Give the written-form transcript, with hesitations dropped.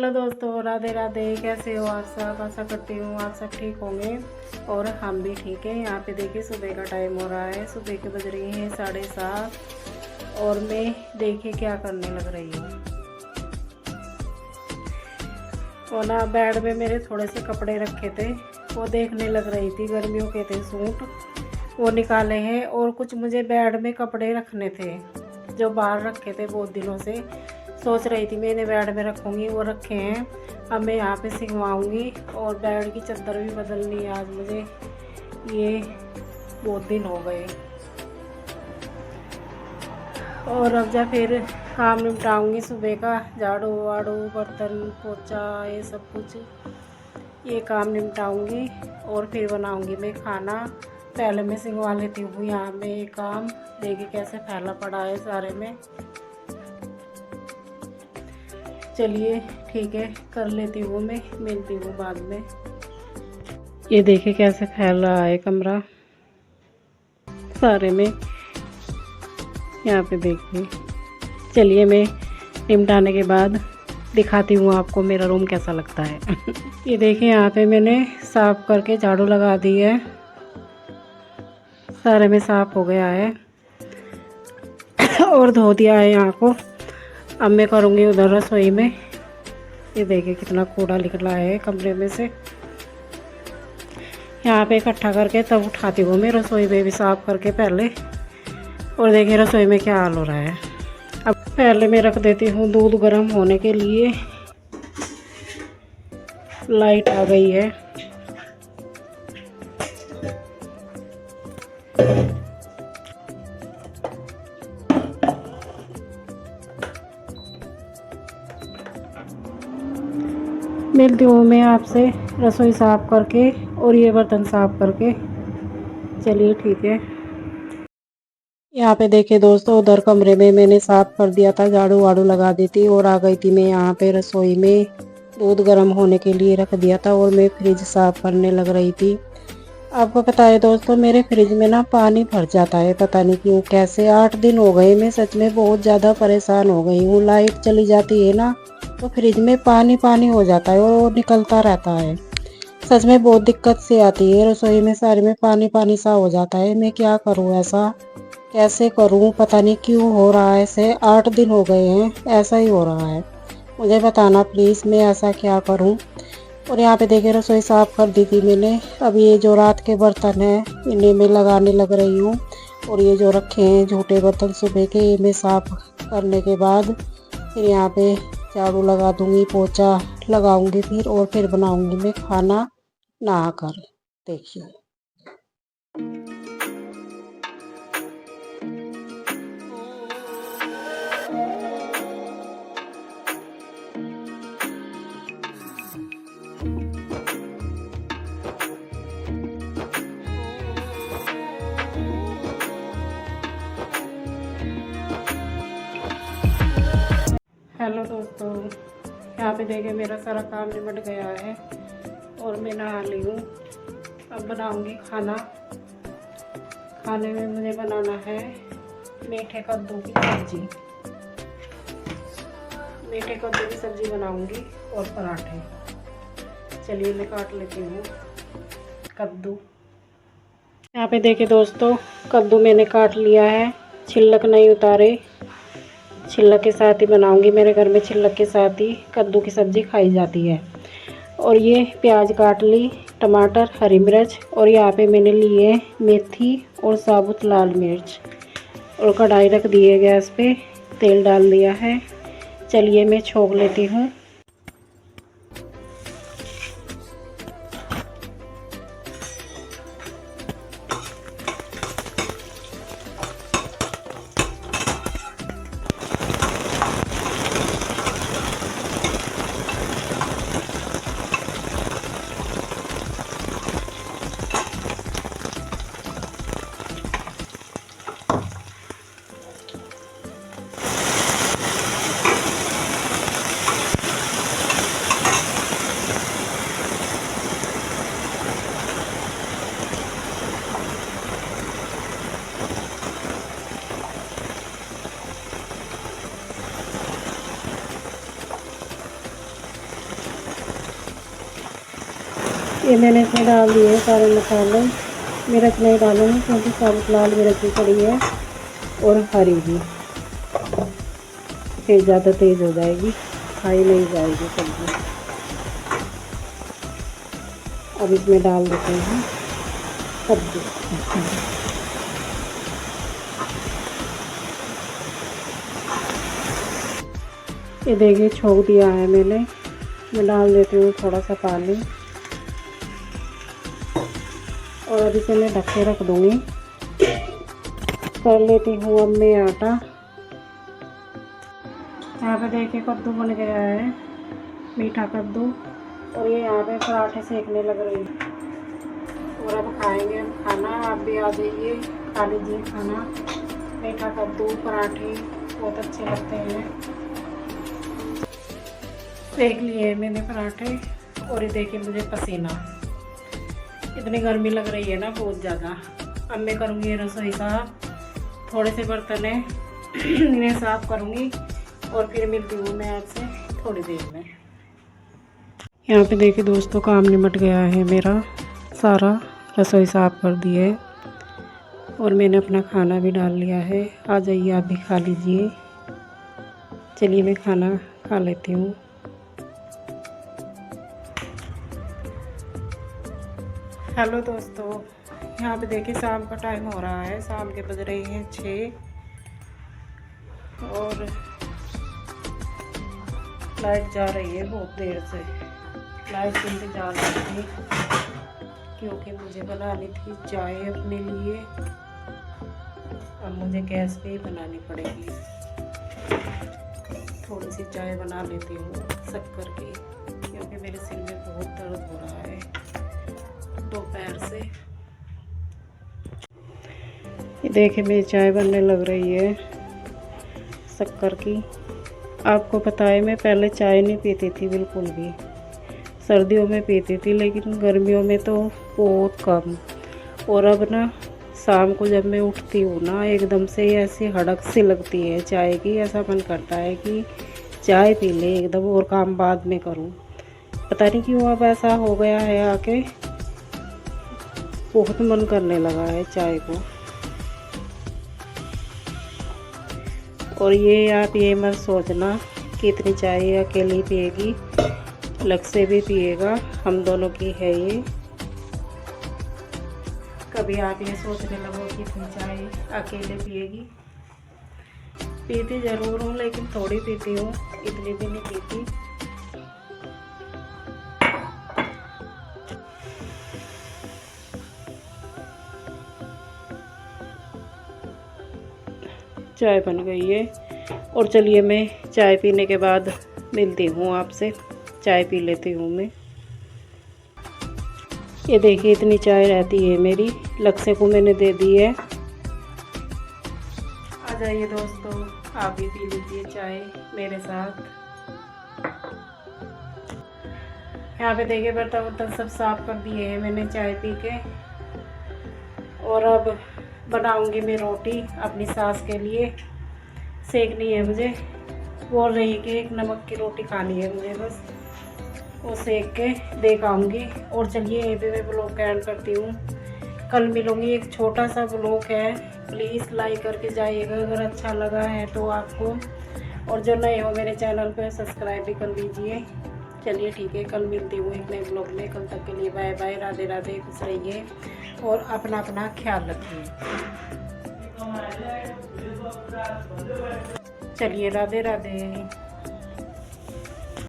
Hello दोस्तों, राधे राधे। कैसे हो आप सब? आशा करती हूँ आप सब ठीक होंगे और हम भी ठीक हैं। यहाँ पे देखिए सुबह का टाइम हो रहा है। सुबह के बज रही हैं 7:30 और मैं देखिए क्या करने लग रही हूँ। और ना बेड में मेरे थोड़े से कपड़े रखे थे, वो देखने लग रही थी। गर्मियों के थे सूट, वो निकाले हैं। और कुछ मुझे बेड में कपड़े रखने थे जो बाहर रखे थे बहुत दिनों से। सोच रही थी मैं इन्हें बेड में रखूँगी, वो रखे हैं। अब मैं यहाँ पे सिंगवाऊँगी और बेड की चादर भी बदलनी है आज मुझे। ये बहुत दिन हो गए। और अब जा फिर काम निपटाऊँगी सुबह का। झाड़ू वाड़ू, बर्तन पोछा, ये सब कुछ ये काम निपटाऊँगी और फिर बनाऊँगी मैं खाना। पहले मैं सिंगवा लेती हूँ यहाँ में ये काम। देखिए कैसे फैला पड़ा है सारे में। चलिए ठीक है, कर लेती हूँ मैं, मिलती हूँ बाद में। ये देखिए कैसे फैल रहा है कमरा सारे में, यहाँ पे देखिए। चलिए मैं निपटाने के बाद दिखाती हूँ आपको मेरा रूम कैसा लगता है। ये देखिए यहाँ पे मैंने साफ़ करके झाड़ू लगा दी है, सारे में साफ़ हो गया है और धो दिया है यहाँ को। अब मैं करूँगी उधर रसोई में। ये देखिए कितना कूड़ा निकला है कमरे में से। यहाँ पे इकट्ठा करके तब उठाती हूँ मैं रसोई में भी साफ़ करके पहले। और देखिए रसोई में क्या हाल हो रहा है। अब पहले मैं रख देती हूँ दूध गर्म होने के लिए। लाइट आ गई है। मिलती हूँ मैं आपसे रसोई साफ़ करके और ये बर्तन साफ़ करके। चलिए ठीक है। यहाँ पे देखिए दोस्तों, उधर कमरे में मैंने साफ़ कर दिया था, झाड़ू वाड़ू लगा दी थी और आ गई थी मैं यहाँ पे रसोई में। दूध गर्म होने के लिए रख दिया था और मैं फ्रिज साफ़ करने लग रही थी। आपको पता है दोस्तों, मेरे फ्रिज में ना पानी भर जाता है, पता नहीं क्यों कैसे। 8 दिन हो गए, मैं सच में बहुत ज़्यादा परेशान हो गई हूँ। लाइट चली जाती है ना तो फ्रिज में पानी पानी हो जाता है और वो निकलता रहता है। सच में बहुत दिक्कत से आती है। रसोई में सारे में पानी पानी सा हो जाता है। मैं क्या करूँ, ऐसा कैसे करूँ, पता नहीं क्यों हो रहा है ऐसे। 8 दिन हो गए हैं ऐसा ही हो रहा है। मुझे बताना प्लीज़, मैं ऐसा क्या करूँ। और यहाँ पे देखिए रसोई साफ़ कर दी थी मैंने। अब ये जो रात के बर्तन हैं इन्हें मैं लगाने लग रही हूँ। और ये जो रखे हैं झूठे बर्तन सुबह के, ये मैं साफ़ करने के बाद फिर यहाँ पे झाड़ू लगा दूँगी, पोछा लगाऊँगी फिर। और फिर बनाऊँगी मैं खाना नहा कर। देखिए हेलो दोस्तों, यहाँ पे देखिए मेरा सारा काम निपट गया है और मैं नहा ली हूँ। अब बनाऊँगी खाना। खाने में मुझे बनाना है मीठे कद्दू की सब्ज़ी। मीठे कद्दू की सब्ज़ी बनाऊँगी और पराठे। चलिए मैं काट लेती हूँ कद्दू। यहाँ पे देखिए दोस्तों, कद्दू मैंने काट लिया है, छिलक नहीं उतारे। छिलक के साथ ही बनाऊंगी, मेरे घर में छिलक के साथ ही कद्दू की सब्ज़ी खाई जाती है। और ये प्याज काट ली, टमाटर, हरी मिर्च और यहाँ पे मैंने लिए मेथी और साबुत लाल मिर्च। और कढ़ाई रख दी है गैस पे, तेल डाल दिया है। चलिए मैं छोंक लेती हूँ। ये मैंने इसमें डाल दिए सारे मसाले। मिर्च नहीं डालूंगी क्योंकि साबुत लाल मिर्च भी पड़ी है और हरी भी, फिर ज़्यादा तेज़ हो जाएगी, खाई नहीं जाएगी सब्ज़ी। अब इसमें डाल देते हैं सब्ज़ी। ये देखिए छोड़ दिया है मैंने। मैं डाल देती हूँ थोड़ा सा पानी और अब इसे मैं ढक के रख दूँगी। कर लेती हूँ अब मैं आटा। यहाँ पे देखिए कद्दू बन गया है, मीठा कद्दू, और ये यहाँ पे पराठे सेकने लग रही है। और अब खाएंगे हम खाना। आप भी आ जाइए, खा लीजिए खाना। मीठा कद्दू पराठे बहुत अच्छे लगते हैं। सेक लिए मैंने पराठे और ये देखिए मुझे पसीना, इतनी गर्मी लग रही है ना बहुत ज़्यादा। अब मैं करूँगी रसोई साफ, थोड़े से बर्तन है इन्हें साफ़ करूँगी और फिर मिलती हूँ मैं आपसे थोड़ी देर में। यहाँ पे देखिए दोस्तों काम निमट गया है मेरा सारा, रसोई साफ़ कर दी है और मैंने अपना खाना भी डाल लिया है। आ जाइए आप भी खा लीजिए। चलिए मैं खाना खा लेती हूँ। हेलो दोस्तों, यहाँ पे देखिए शाम का टाइम हो रहा है, शाम के बज रहे हैं 6 और लाइट जा रही है बहुत देर से। लाइट के इंतजार में थी क्योंकि मुझे बनानी थी चाय अपने लिए। अब मुझे गैस पे ही बनानी पड़ेगी। थोड़ी सी चाय बना लेती हूँ शक्कर की, क्योंकि मेरे सिर में बहुत दर्द हो रहा है दोपहर से। ये देखिए मेरी चाय बनने लग रही है शक्कर की। आपको पता है मैं पहले चाय नहीं पीती थी बिल्कुल भी, सर्दियों में पीती थी लेकिन गर्मियों में तो बहुत कम। और अब ना शाम को जब मैं उठती हूँ ना एकदम से ऐसी हड़क सी लगती है चाय की, ऐसा मन करता है कि चाय पी ले एकदम और काम बाद में करूँ। पता नहीं क्यों अब ऐसा हो गया है, आके बहुत मन करने लगा है चाय को। और ये आप ये मत सोचना कि इतनी चाय अकेली पिएगी, लग से भी पिएगा, हम दोनों की है ये। कभी आप ये सोचने लगो कि इतनी चाय अकेले पिएगी। पीती ज़रूर हूँ लेकिन थोड़ी पीती हूँ, इतनी भी नहीं पीती। चाय बन गई है और चलिए मैं चाय पीने के बाद मिलती हूँ आपसे। चाय पी लेती हूँ मैं। ये देखिए इतनी चाय रहती है मेरी, लक्ष्य को मैंने दे दी है। आ जाइए दोस्तों, आप भी पी लीजिए चाय मेरे साथ। यहाँ पे देखिए बर्तन वर्तन सब साफ कर दिए हैं मैंने चाय पी के। और अब बनाऊंगी मैं रोटी अपनी सास के लिए, सेकनी है मुझे। बोल रही है कि एक नमक की रोटी खानी है मुझे, बस वो सेक के दे आऊँगी। और चलिए यहीं पे मैं ब्लॉग का एंड करती हूँ। कल मिलूँगी, एक छोटा सा ब्लॉग है, प्लीज़ लाइक करके जाइएगा अगर अच्छा लगा है तो आपको। और जो नए हो मेरे चैनल पे सब्सक्राइब भी कर लीजिए। चलिए ठीक है, कल मिलती हूँ एक नए ब्लॉग में। कल तक के लिए बाय बाय, राधे राधे, खुश रहिए और अपना अपना ख्याल रखिए। चलिए राधे राधे।